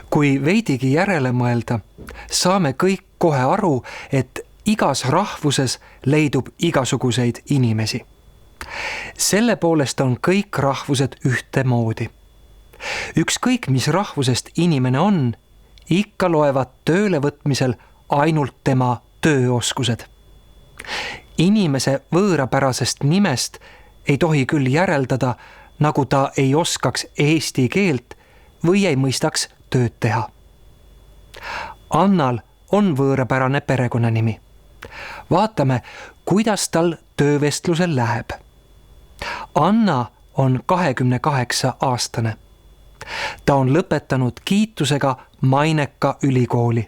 Kui veidigi järele mõelda, saame kõik kohe aru, et igas rahvuses leidub igasuguseid inimesi. Selle poolest on kõik rahvused ühtemoodi. Ükskõik, mis rahvusest inimene on, ikka loevad tööle võtmisel ainult tema tööoskused. Inimese võõrapärasest nimest ei tohi küll järeldada, nagu ta ei oskaks eesti keelt või ei mõistaks tööd teha. Annal on võõrapärane perekonnanimi. Vaatame, kuidas tal töövestlusel läheb. Anna on 28-aastane. Ta on lõpetanud kiitusega maineka ülikooli.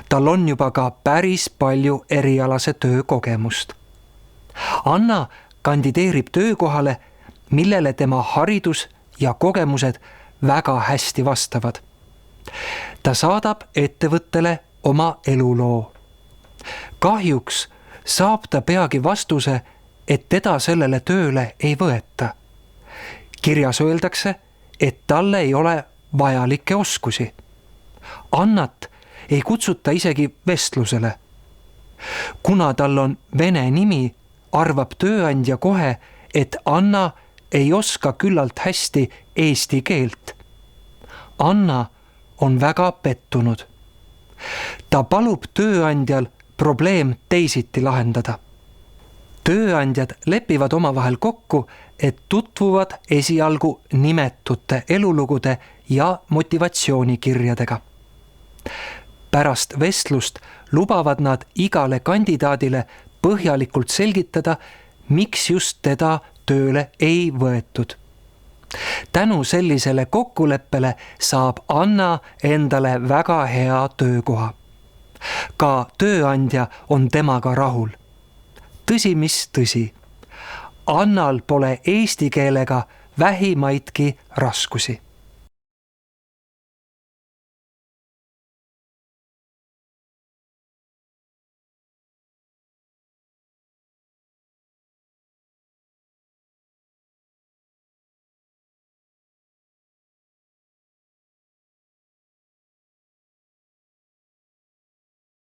Tal on juba ka päris palju erialase töökogemust. Anna kandideerib töökohale, millele tema haridus ja kogemused väga hästi vastavad. Ta saadab ettevõttele oma eluloo. Kahjuks saab ta peagi vastuse, et teda sellele tööle ei võeta. Kirjas öeldakse, et talle ei ole vajalikke oskusi. Annat ei kutsuta isegi vestlusele. Kuna tal on vene nimi, arvab tööandja kohe, et Anna ei oska küllalt hästi eesti keelt. Anna on väga pettunud. Ta palub tööandjal probleem teisiti lahendada. Tööandjad lepivad omavahel kokku, et tutvuvad esialgu nimetute elulugude ja motivatsioonikirjadega. Pärast vestlust lubavad nad igale kandidaadile põhjalikult selgitada, miks just teda tööle ei võetud. Tänu sellisele kokkuleppele saab Anna endale väga hea töökoha. Ka tööandja on temaga rahul. Tõsi, mis tõsi. Annal pole eesti keelega vähimaidki raskusi.